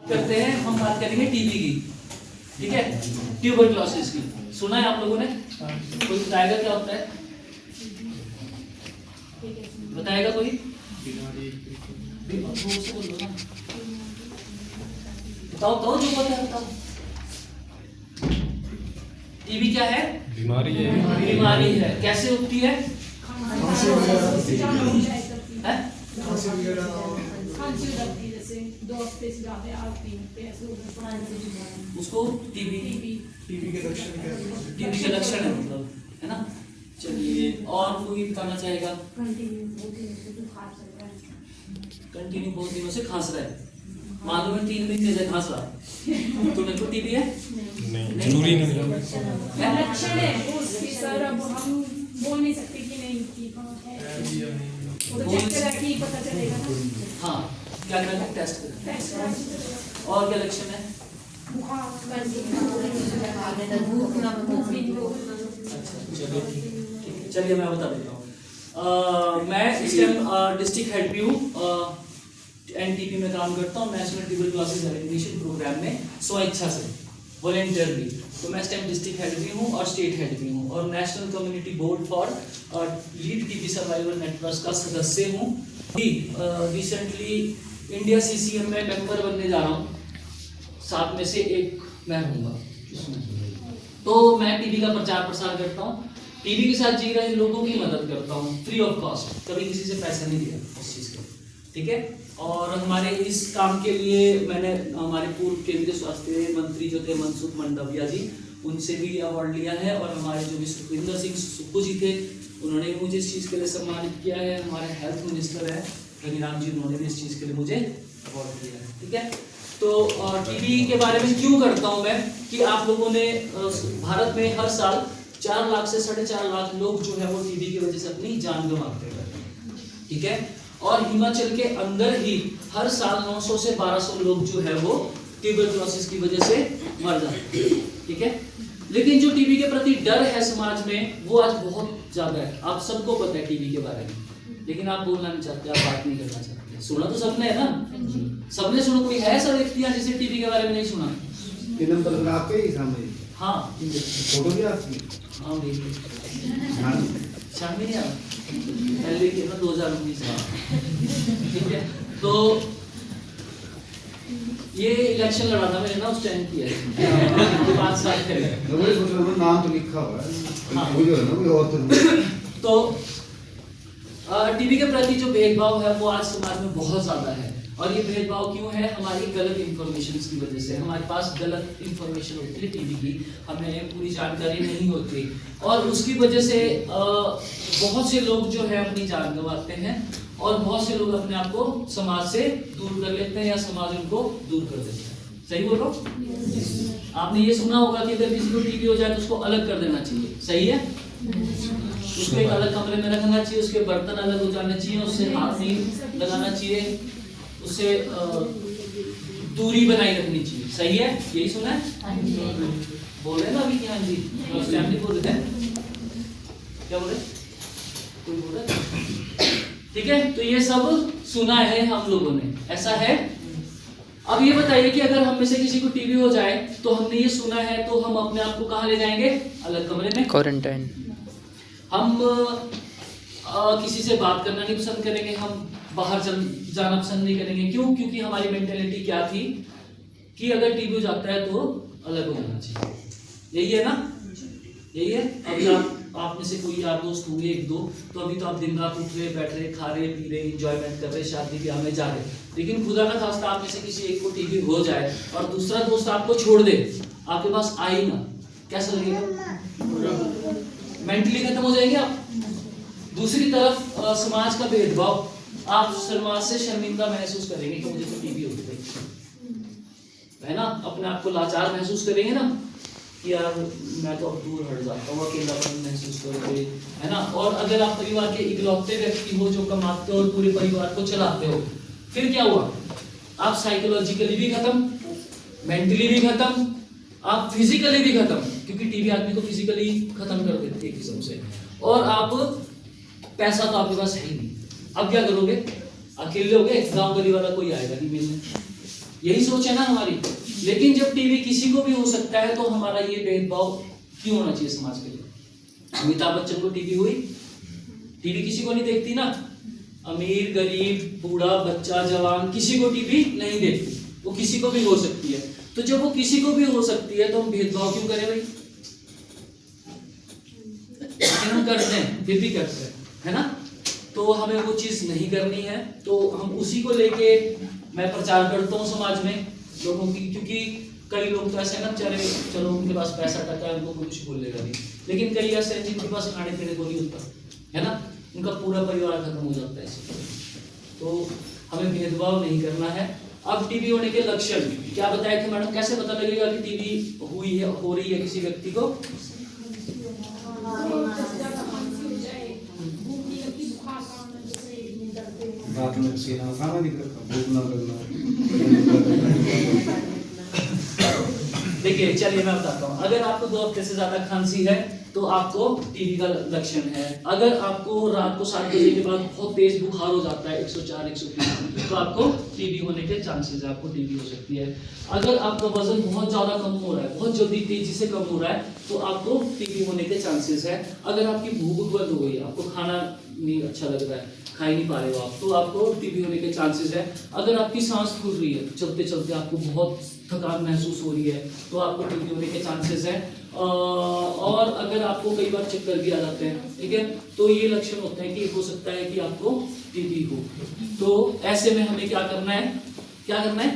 करते हैं, हम बात करेंगे टीबी की, ठीक है, ट्यूबरक्लोसिस की। सुना है आप लोगों ने? कोई बताएगा क्या होता है? बताएगा कोई? बताओ बताओ जो बोलते हैं बताओ। टीबी क्या है? बीमारी है। बीमारी है। कैसे उठती है? उसको टीबी के लक्षण है मतलब, है ना। चलिए और कोई बताना चाहेगा? कंटिन्यू बहुत दिनों से खांस रहा है, मालूम है 3 महीने से खांस रहा, तो मेरे को टीबी है? नहीं, जरूरी नहीं है। लक्षण है उसकी सर, अब हम बोल नहीं सकते कि नहीं ठीक है, वो तो चेक करा के ही पता चलेगा ना। हाँ, क्या करना है? टेस्ट करना है। और क्या लक्षण है? चलिए मैं बता देता हूँ। मैं इस टाइम डिस्ट्रिक्ट हेड भी हूँ, एनटीपी में काम करता हूँ, नेशनल ट्यूबरक्लोसिस एलिमिनेशन प्रोग्राम में स्वेच्छा से वॉलेंटियरली। तो मैं इस टाइम डिस्ट्रिक्ट हेड भी हूँ और स्टेट हेड भी हूँ, और national community board for lead TB survival network का सदस्य हूँ। रिसेंटली इंडिया सीसीएम में मेंबर बनने जा रहा हूँ, 7 में से 1 मैं रहूँगा। तो मैं टीबी का प्रचार प्रसार करता हूँ, टीबी के साथ जी रहे लोगों की मदद करता हूँ फ्री ऑफ कॉस्ट, कभी किसी से पैसा नहीं लिया उस चीज़ का, ठीक है। और हमारे इस काम के लिए मैंने हमारे पूर्व केंद्रीय स्वास्थ्य मंत्री जो थे मनसुख मंडाविया जी, उनसे भी अवार्ड लिया है, और हमारे जो भी सुखविंदर सिंह सुक्खू जी थे, उन्होंने भी मुझे इस चीज़ के लिए सम्मानित किया है। हमारे हेल्थ मिनिस्टर है रघुराम जी, उन्होंने भी इस चीज़ के लिए मुझे अवार्ड दिया है, ठीक है। तो टीबी के बारे में क्यों करता हूँ मैं, कि आप लोगों ने भारत में हर साल 4 लाख से 4.5 लाख लोग जो है वो टीबी की वजह से अपनी जान गंवाते हैं, ठीक है। और हिमाचल के अंदर ही हर साल 900 से 1200 लोग जो है वो ट्यूबरक्लोसिस की वजह से मर जाते हैं, ठीक है। लेकिन जो टीबी के प्रति डर है समाज में वो आज बहुत ज्यादा है। आप सबको पता है टीबी के बारे में, लेकिन आप बोलना नहीं चाहते, आप बात नहीं करना चाहते। सुना तो सबने है ना, सबने सुना। कोई है ऐसा व्यक्ति यहाँ जिसे टीबी के बारे में नहीं सुना? आपके ही सामने। हाँ, फोटो भी आपकी। हाँ शामिल नहीं आप पहले के ना 2019 में, ठीक है। तो ये इलेक्शन लड़ा था मैंने ना उस टाइम किया है 5 साल पहले। नाम तो लिखा हुआ है। हाँ। मुझे ना कोई और तो टीबी के प्रति जो भेदभाव है वो आज समाज में बहुत ज्यादा है, और ये भेदभाव क्यों है? हमारी गलत इंफॉर्मेशन की वजह से। हमारे पास गलत इंफॉर्मेशन होती है टीबी की, हमें पूरी जानकारी नहीं होती, और उसकी वजह से बहुत से लोग जो है अपनी जान गंवाते हैं, और बहुत से लोग अपने आप को समाज से दूर कर लेते हैं, या समाज उनको दूर कर देता है। सही बोल रहा हूँ? आपने ये सुना होगा कि अगर किसी को टीबी हो जाए तो उसको अलग कर देना चाहिए, सही है? उसको एक अलग कमरे में रखना चाहिए, उसके बर्तन अलग हो जाने चाहिए, उससे हाथ नहीं लगाना चाहिए, उससे दूरी बनाई रखनी चाहिए, सही है? यही सुना है? बोल रहे ना अभी? हाँ जी, उस टाइम नहीं बोल रहे थे, क्या बोल रहे? कोई बोल रहा? ठीक है, तो ये सब सुना है हम लोगों ने, ऐसा है। अब ये बताइए कि अगर हम में से किसी को टीबी हो जाए तो हमने ये सुना है, तो हम अपने आप को कहाँ ले जाएंगे? अलग कमरे में, क्वारंटाइन। हम किसी से बात करना नहीं पसंद करेंगे, हम बाहर जाना पसंद नहीं करेंगे। क्यों? क्योंकि हमारी मेंटेलिटी क्या थी कि अगर टीबी हो जाता है तो अलग हो जाना चाहिए। यही है ना? यही है। अभी आप में से कोई यार दोस्त होंगे 1-2, तो अभी तो आप दिन रात उठ रहे, बैठ रहे, खा रहे, पी रहे, एंजॉयमेंट कर रहे, शादी ब्याह में जा रहे, लेकिन खुदा का खास्ता आप में से किसी एक को टीबी हो जाए और दूसरा दोस्त आपको छोड़ दे, आपके पास आई ना, कैसा लगेगा? मेंटली खत्म हो जाएंगे आप। दूसरी तरफ समाज का भेदभाव, आप समाज से शर्मिंदा महसूस करेंगे कि मुझे तो टीबी हो गई है ना, अपने आप को लाचार महसूस करेंगे ना कि यार मैं तो अब दूर हट जाता हूँ, अकेलापन महसूस करोगे, है ना। और अगर आप परिवार के इकलौते व्यक्ति हो जो कमाते हो और पूरे परिवार को चलाते हो, फिर क्या हुआ? आप साइकोलॉजिकली भी खत्म, मेंटली भी खत्म, आप फिजिकली भी खत्म, क्योंकि टीबी आदमी को फिजिकली खत्म कर देती है किस्म से। और आप पैसा तो आपके पास है ही नहीं, अब क्या करोगे? अकेले हो गए, गाँव गली वाला कोई आएगा नहीं मिलने, यही सोच है ना हमारी। लेकिन जब टीबी किसी को भी हो सकता है तो हमारा ये भेदभाव क्यों होना चाहिए समाज के लिए? अमिताभ बच्चन को टीबी हुई, टीबी किसी को नहीं देखती ना, अमीर गरीब बूढ़ा बच्चा जवान किसी को टीबी नहीं देखती, वो किसी को भी हो सकती है। तो जब वो किसी को भी हो सकती है तो हम भेदभाव क्यों करें भाई? लेकिन हम करते हैं, फिर भी करते हैं, है ना? तो हमें वो चीज नहीं करनी है। तो हम उसी को लेके मैं प्रचार करता हूँ समाज में लोगों की, क्योंकि कई लोग तो ऐसे हैं ना, चलो उनके पास पैसा टका है, उनको कुछ बोलेगा नहीं, लेकिन कई ऐसे हैं जिनके पास खाने पीने को नहीं होता, है ना, उनका पूरा परिवार खत्म हो जाता है इससे। तो हमें भेदभाव नहीं करना है। अब टीबी होने के लक्षण क्या बताया कि मैडम कैसे पता लगेगा कि टीबी हुई है, हो रही है किसी व्यक्ति को? रात में पसीना खाना नहीं करता, भूख ना लगना। देखिए चलिए मैं बताता हूँ। अगर आपको 2 हफ्ते से ज्यादा खांसी है तो आपको टीबी का लक्षण है। अगर आपको रात को 7 बजे के बाद बहुत तेज बुखार हो जाता है 104 103 तो आपको टीबी होने के चांसेस है, आपको टीबी हो सकती है। अगर आपका वजन बहुत ज्यादा कम हो रहा है, बहुत जल्दी तेजी से कम हो रहा है तो आपको टीबी होने के चांसेस है। अगर आपकी भूख बंद हो गई, आपको खाना नहीं अच्छा लग रहा है, खा ही नहीं पा रहे हो आप, तो आपको टीबी होने के चांसेस है। अगर आपकी सांस फूल रही है, चलते चलते आपको बहुत थकान महसूस हो रही है तो आपको टीबी होने के चांसेस है। और अगर आपको कई बार चक्कर भी आ जाते हैं, ठीक है, तो ये लक्षण होते हैं कि हो सकता है कि आपको टीबी हो। तो ऐसे में हमें क्या करना है? क्या करना है?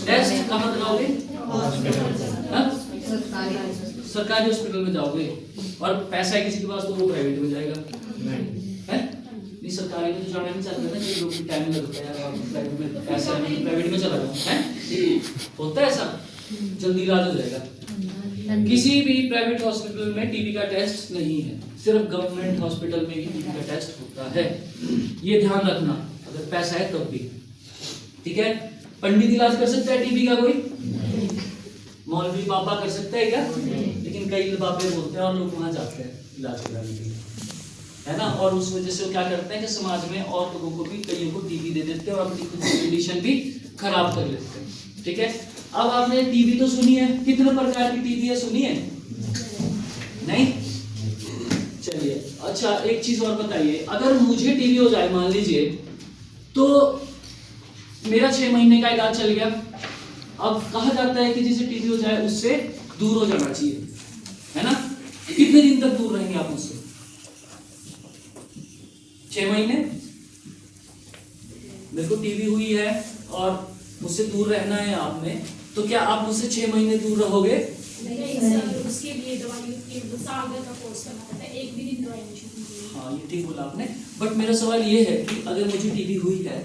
टेस्ट कहाँ कराओगे? सरकारी हॉस्पिटल में जाओगे। और पैसा है किसी के पास तो वो प्राइवेट में जाएगा, है? नहीं, सरकारी में तो जाना नहीं चाहते ना, कि लोग टाइम लगता है यार, प्राइवेट में पैसा है, प्राइवेट में चला जाओ, है? होता है ऐसा, जल्दी इलाज हो जाएगा। किसी भी प्राइवेट हॉस्पिटल में टीबी का टेस्ट नहीं है, सिर्फ गवर्नमेंट हॉस्पिटल में ही टीबी का टेस्ट होता है। ये ध्यान रखना, अगर पैसा है तब भी, ठीक है। पंडित इलाज कर सकता है टीबी का कोई? मौलवी बाबा कर सकता है क्या? लेकिन कई बाबे बोलते हैं और लोग वहां जाते हैं इलाज कराने के लिए, है ना। और उस वजह से वो क्या करते हैं कि समाज में और लोगों को भी, कईयों को टीबी दे देते हैं और अपनी खुद की कंडीशन भी खराब कर लेते हैं, ठीक है। अब आपने टीबी तो सुनी है, कितने प्रकार की टीबी है सुनी है? नहीं? चलिए अच्छा, एक चीज और बताइए, अगर मुझे टीबी हो जाए मान लीजिए, तो मेरा 6 महीने का इलाज चल गया। अब कहा जाता है कि जिसे टीबी हो जाए उससे दूर हो जाना चाहिए, है ना। कितने दिन तक दूर रहेंगे आप उससे? 6 महीने। मेरे को टीबी हुई है और मुझसे दूर रहना है आपने, तो क्या आप मुझसे 6 महीने दूर रहोगे? नहीं सर, उसके लिए दवाई साल भर का कोर्स करना पड़ता है, एक भी दिन दवाई नहीं छूटती। हाँ ये ठीक बोला आपने, बट मेरा सवाल ये है कि अगर मुझे टीबी हुई है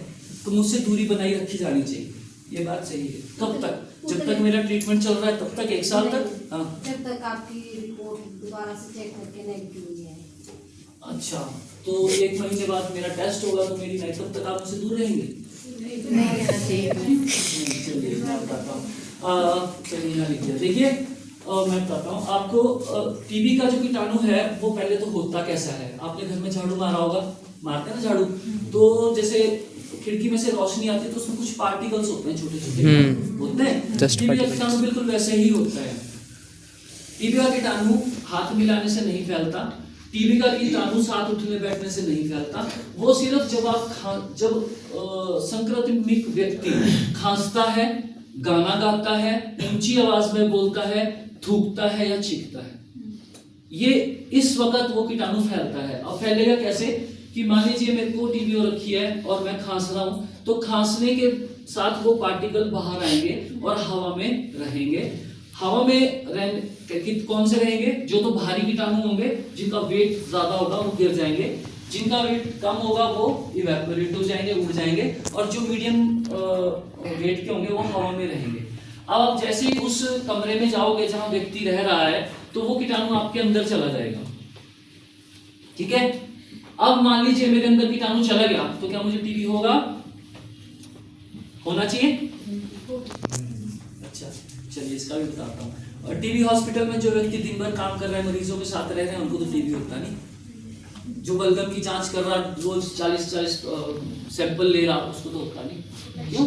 तो मुझसे दूरी बनाई रखी जानी चाहिए, ये बात सही है। कब तक? जब तक मेरा ट्रीटमेंट चल रहा है तब तक, 1 साल तक? हाँ। जब तक आपकी रिपोर्ट दोबारा से चेक करके नेगेटिव नहीं है। अच्छा, तो 1 महीने बाद मेरा टेस्ट होगा तो मेरी नहीं, तब तक आप मुझसे दूर रहेंगे? चलिए मैं बताता हूँ, चलिए यहाँ लिख दिया। देखिए मैं बताता हूँ आपको, टीबी का जो कीटाणु है वो पहले तो होता कैसा है। आपने घर में झाड़ू मारा होगा, मारते हैं ना झाड़ू, तो जैसे खिड़की में से रोशनी आती है तो उसमें कुछ पार्टिकल्स होते हैं, छोटे छोटे होते हैं। टीबी का कीटाणु बिल्कुल वैसे ही होता है। टीबी का कीटाणु हाथ मिलाने से नहीं फैलता, टीबी का कीटाणु साथ उठने बैठने से नहीं फैलता। वो सिर्फ जब संक्रमित व्यक्ति खांसता है, गाना गाता है, ऊंची आवाज में बोलता है, थूकता है या छींकता है, ये इस वक्त वो कीटाणु फैलता है। अब फैलेगा कैसे? कि मान लीजिए मेरे को टीबी हो रखी है और मैं खांस रहा हूं, तो खांसने के साथ वो पार्टिकल बाहर आएंगे और हवा में रहेंगे। हवा में कौन से रहेंगे? जो तो भारी कीटाणु होंगे, जिनका वेट ज्यादा होगा वो गिर जाएंगे, जिनका वेट कम होगा वो इवेपोरेट हो जाएंगे, उड़ जाएंगे, और जो मीडियम वेट के होंगे वो हवा में रहेंगे। अब आप जैसे ही उस कमरे में जाओगे जहां व्यक्ति रह रहा है तो वो कीटाणु आपके अंदर चला जाएगा, ठीक है। अब मान लीजिए मेरे अंदर कीटाणु चला गया तो क्या मुझे टीबी होगा? होना चाहिए? अच्छा चलिए इसका भी बताता हूँ। और टीबी हॉस्पिटल में जो व्यक्ति दिन भर काम कर रहे हैं, मरीजों के साथ रह रहे हैं, उनको तो टीबी होता नहीं। जो बलगम की जांच कर रहा, रोज 40 सैंपल ले रहा, उसको तो होता नहीं। क्यों?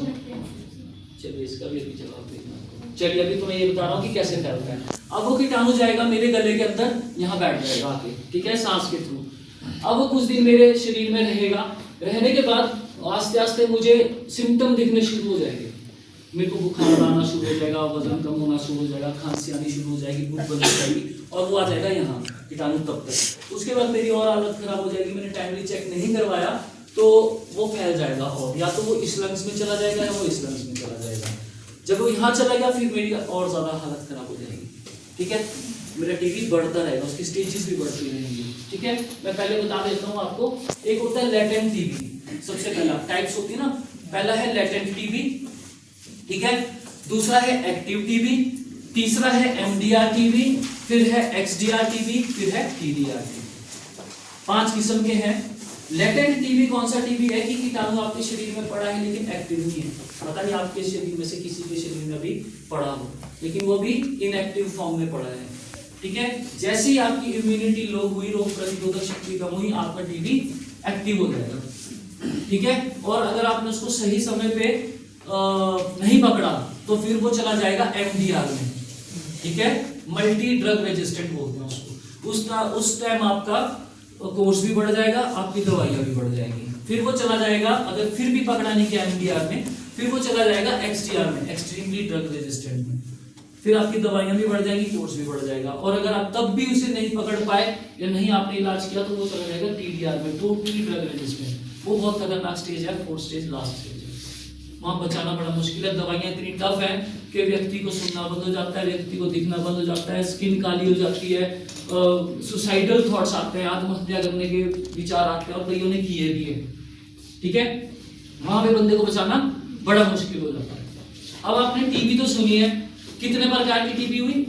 चलिए इसका भी अभी जवाब देना। चलिए अभी तो मैं ये बता रहा हूँ कि कैसे फैलता है। अब वो कीटाणु जाएगा मेरे गले के अंदर, यहाँ बैठ जाएगा आके, ठीक है, सांस के थ्रू। अब वो कुछ दिन मेरे शरीर में रहेगा, रहने के बाद आस्ते आस्ते मुझे सिम्टम दिखने शुरू हो जाएंगे। मेरे को बुखार आना शुरू हो जाएगा, वजन कम होना शुरू हो जाएगा, खांसी आनी शुरू हो जाएगी, भूख बंद हो जाएगी, और वो आ जाएगा यहाँ कीटाणु तब तक। उसके बाद मेरी और हालत खराब हो जाएगी, मैंने टाइमली चेक नहीं करवाया तो वो फैल जाएगा, और या तो वो इस लंग्स में चला जाएगा या वो इस लंग्स में चला जाएगा। जब वो यहाँ चला गया फिर मेरी और ज्यादा हालत खराब हो जाएगी, ठीक है। मेरा टीबी बढ़ता रहेगा, उसकी स्टेजेस भी बढ़ती रहेंगी, ठीक है। मैं पहले बता देता हूँ आपको। एक होता है लेटेंट टीबी, सबसे पहला टाइप्स होती है ना, पहला है लेटेंट टीबी, ठीक है। दूसरा है एक्टिव टीबी, तीसरा है एमडीआर टीबी, फिर है एक्सडीआर टीबी, फिर है टीडीआर टीबी। 5 किस्म के हैं। लेटेंट टीबी कौन सा टीबी है कि कीटाणु आपके शरीर में पड़ा है लेकिन एक्टिव नहीं है, पता नहीं आपके शरीर में से किसी के शरीर में भी पड़ा हो, लेकिन वो भी इनएक्टिव फॉर्म में पड़ा है, ठीक है। जैसे ही आपकी इम्यूनिटी लो हुई, रोग प्रतिरोधक शक्ति कम हुई, आपका टीबी एक्टिव हो जाएगा, ठीक है। और अगर आपने उसको सही समय पे नहीं पकड़ा तो फिर वो चला जाएगा एमडीआर में, ठीक है, मल्टी ड्रग रेजिस्टेंट बोलते हैं उसको। उस टाइम आपका कोर्स भी बढ़ जाएगा, आपकी दवाइयां भी बढ़ जाएंगी। फिर वो चला जाएगा, अगर फिर भी पकड़ा नहीं किया एमडीआर में, फिर वो चला जाएगा एक्सडीआर में, एक्सट्रीमली ड्रग रेजिस्टेंट में। फिर आपकी दवाइयां भी बढ़ जाएंगी, कोर्स भी बढ़ जाएगा। और अगर आप तब भी उसे नहीं पकड़ पाए या नहीं आपने इलाज किया तो वो चला जाएगा टीडीआर में, टोटली ड्रग रेजिस्टेंट। वो बहुत खतरनाक स्टेज है, 4th स्टेज, लास्ट स्टेज है। वहां बचाना बड़ा मुश्किल है। दवाइयां इतनी टफ है कि व्यक्ति को सुनना बंद हो जाता है, व्यक्ति को दिखना बंद हो जाता है, स्किन काली हो जाती है, सुसाइडल थॉट्स आते हैं, आत्महत्या करने के विचार आते हैं, और कईयों ने किए भी है, ठीक है। वहां पे बंदे को बचाना बड़ा मुश्किल हो जाता है। अब आपने टीबी तो सुनी है, कितने प्रकार की टीबी हुई?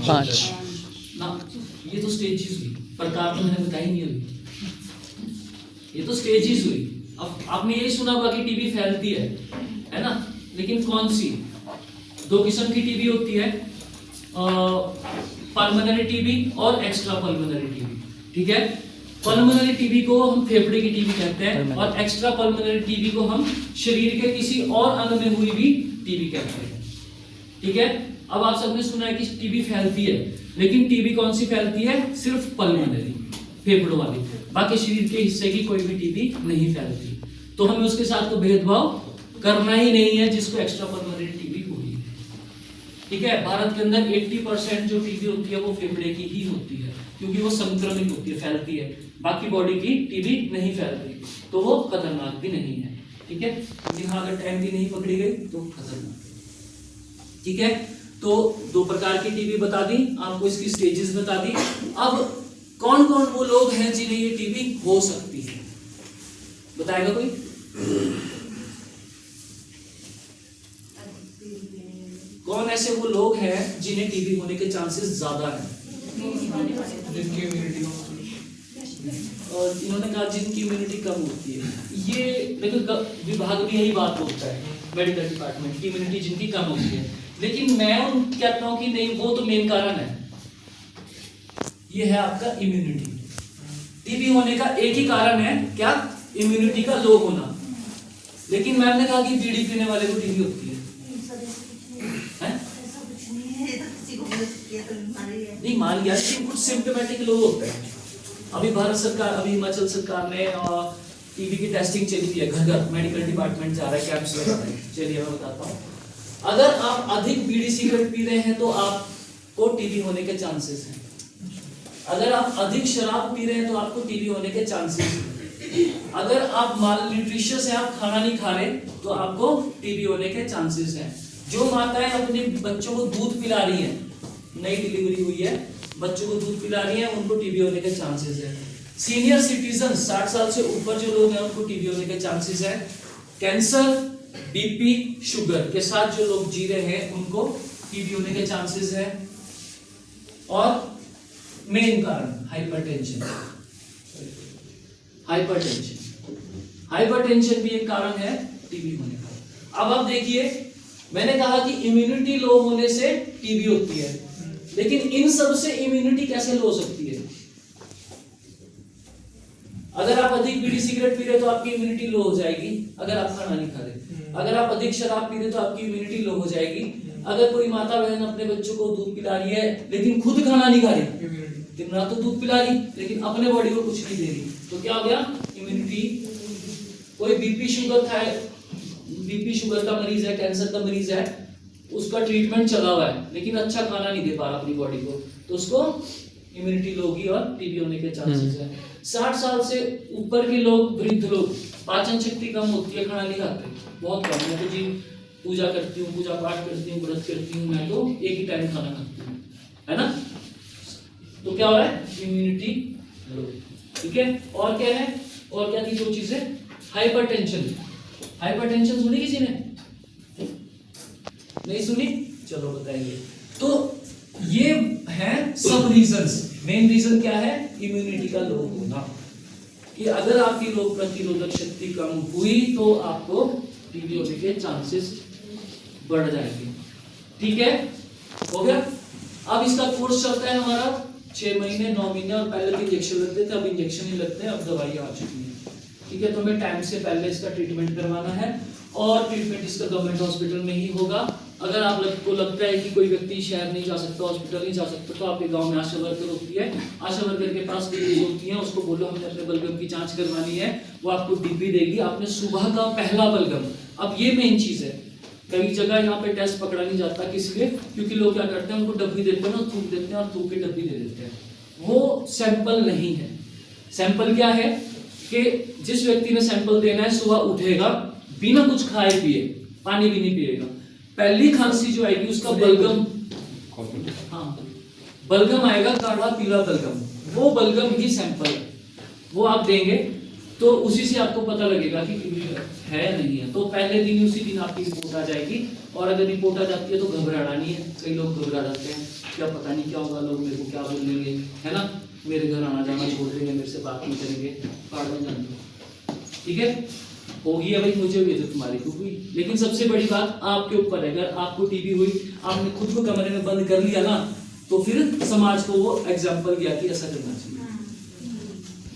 5 ना, ये तो स्टेजेस हुई, प्रकार तो मैंने बताई नहीं अभी, ये तो स्टेजेस हुई। अब आपने ये सुना होगा कि टीबी फैलती है ना, लेकिन कौन सी? 2 किस्म की टीबी होती है, पल्मोनरी टीबी और एक्स्ट्रा पल्मोनरी टीबी, ठीक है। पल्मोनरी टीबी को हम फेफड़े की टीबी कहते हैं, और एक्स्ट्रा पल्मोनरी टीबी को हम शरीर के किसी और अंग में हुई भी टीबी कहते हैं, ठीक है। अब आप सबने सुना है कि टीबी फैलती है, लेकिन टीबी कौन सी फैलती है? सिर्फ पल्मोनरी, फेफड़ों वाली, बाकी शरीर के हिस्से की कोई भी टीबी नहीं फैलती। तो हमें उसके साथ तो भेदभाव करना ही नहीं है जिसको एक्स्ट्रा पल्मोनरी टीबी हुई है, ठीक है। भारत के अंदर 80% जो टीबी होती है वो फेफड़े की ही होती है, क्योंकि वो संक्रमित होती है, फैलती है। बाकी बॉडी की टीबी नहीं फैलती, तो वो खतरनाक भी नहीं है, ठीक है। लेकिन हाँ, अगर टाइम भी नहीं पकड़ी गई तो खतरनाक, ठीक है। तो 2 प्रकार की टीबी बता दी आपको, इसकी स्टेजेस बता दी। अब कौन कौन वो लोग हैं जिन्हें ये टीबी हो सकती है, बताएगा कोई? कौन ऐसे वो लोग हैं जिन्हें टीबी होने के चांसेस ज्यादा हैं? और इन्होंने कहा जिनकी इम्यूनिटी कम होती है। ये देखो, विभाग भी यही बात बोलता है, मेडिकल डिपार्टमेंट की इम्यूनिटी जिनकी कम होती है, लेकिन मैं कहता हूं कि नहीं, वो तो मेन कारण है। ये है आपका इम्यूनिटी। टीबी होने का एक ही कारण है, क्या? इम्यूनिटी का लो होना। लेकिन मैम ने कहा कि बीड़ी पीने वाले को टीबी होती है, नहीं मान लिया कि कुछ सिम्टोमेटिक लो होता है। अभी भारत सरकार, अभी हिमाचल सरकार ने टीबी की टेस्टिंग चली थी, घर घर मेडिकल डिपार्टमेंट जा रहा है, कैंप्स लगा रहे हैं। चलिए मैं बताता हूँ। अगर आप अधिक बीड़ी सिगरेट पी रहे हैं तो आपको टीबी होने के चांसेस हैं। अगर आप अधिक शराब पी रहे हैं तो आपको टीबी होने के चांसेस हैं। अगर आप माल न्यूट्रिशियस है, आप खाना नहीं खा रहे, तो आपको टीबी होने के चांसेस हैं। जो माताएं अपने बच्चों को दूध पिला रही हैं, नई डिलीवरी हुई है, बच्चों को दूध पिला रही हैं, उनको टीबी होने के चांसेस है। सीनियर सिटीजन, 60 साल से ऊपर जो लोग हैं, उनको टीबी होने के चांसेस है। कैंसर, बीपी, शुगर के साथ जो लोग जी रहे हैं, उनको टीबी होने के चांसेस है। और मेन कारण हाइपरटेंशन। हाइपरटेंशन भी एक कारण है टीबी होने का। अब आप देखिए, मैंने कहा कि इम्यूनिटी लो होने से टीबी होती है, लेकिन इन सब से इम्यूनिटी कैसे लो हो सकती है? अगर आप अधिक बीड़ी सिगरेट पी रहे तो आपकी इम्यूनिटी लो हो जाएगी, अगर आप खाना नहीं खा रहे। अगर आप अधिक शराब पी रहे तो आपकी इम्यूनिटी लो हो जाएगी। अगर कोई माता बहन अपने बच्चों को दूध पिला रही है लेकिन खुद खाना नहीं खा रही, दिन रात तो दूध पिला रही लेकिन अपने बॉडी को कुछ नहीं दे रही, तो क्या हो गया? इम्यूनिटी। कोई बीपी शुगर का मरीज है, कैंसर का मरीज है, उसका ट्रीटमेंट चला हुआ है लेकिन अच्छा खाना नहीं दे पा रहा अपनी बॉडी को, तो उसको इम्यूनिटी लो होगी और टीबी होने के चांसेस है। 60 साल से ऊपर के लोग, वृद्ध लोग, पाचन शक्ति कम होती है, खाना नहीं खाते, बहुत कम। मैं तो जी पूजा करती हूँ, पूजा पाठ करती हूँ, व्रत करती हूँ, मैं तो एक ही टाइम खाना खाती हूँ, है ना? तो क्या हो रहा है? Immunity low. ठीक है, और क्या है? और क्या थी जो चीजें? हाइपरटेंशन। हाइपरटेंशन सुनी किसी ने? नहीं सुनी? चलो बताएंगे। तो ये है सब रीजंस। मेन रीजन क्या है? इम्यूनिटी का लो होना। कि अगर आपकी रोग प्रतिरोधक शक्ति कम हुई तो आपको टीबी होने के चांसेस बढ़ जाएंगे। ठीक है, हो गया? अब इसका कोर्स चलता है हमारा 6 महीने, 9 महीने, और पहले तो इंजेक्शन लगते थे, अब इंजेक्शन नहीं लगते हैं, अब दवाई आ चुकी है। ठीक है, तो हमें टाइम से पहले इसका ट्रीटमेंट करवाना है और ट्रीटमेंट इसका गवर्नमेंट हॉस्पिटल में ही होगा। अगर आपको लगता है कि कोई व्यक्ति शहर नहीं जा सकता, हॉस्पिटल नहीं जा सकता, तो आपके गांव में आशा वर्कर होती है, आशा वर्कर के पास लेडीज होती है, उसको बोलो हमने अपने बलगम की जांच करवानी है, वो आपको डीपी देगी, आपने सुबह का पहला बलगम। अब ये मेन चीज है, कई जगह यहाँ पे टेस्ट पकड़ा नहीं जाता, किस लिए? क्योंकि लोग क्या करते हैं, उनको डब्बी देते हैं ना, थूक देते हैं और थूक के डब्बी दे देते हैं। वो सैंपल नहीं है। सैंपल क्या है कि जिस व्यक्ति ने सैंपल देना है, सुबह उठेगा, बिना कुछ खाए पिए, पानी भी नहीं पिएगा, पहली खांसी जो आएगी उसका बलगम, हाँ बलगम आएगा, काढ़ा पीला बलगम, वो बलगम ही सैंपल है, वो आप देंगे तो उसी से आपको पता लगेगा कि टीबी है या नहीं है। तो पहले दिन उसी दिन आपकी रिपोर्ट आ जाएगी, और अगर रिपोर्ट आ जाती है तो घबराना नहीं है। कई लोग घबरा जाते हैं, क्या पता नहीं क्या होगा, लोग मेरे को क्या बोलेंगे, है ना, मेरे घर आना जाना छोड़ देंगे, मेरे से बात नहीं करेंगे, कार्ड में जान दो। ठीक है, होगी है भाई, मुझे हुई तो तुम्हारी को हुई, लेकिन सबसे बड़ी बात आपके ऊपर है। अगर आपको टीबी हुई, आपने खुद को कमरे में बंद कर लिया ना, तो फिर समाज को वो एग्जाम्पल दिया कि ऐसा करना चाहिए।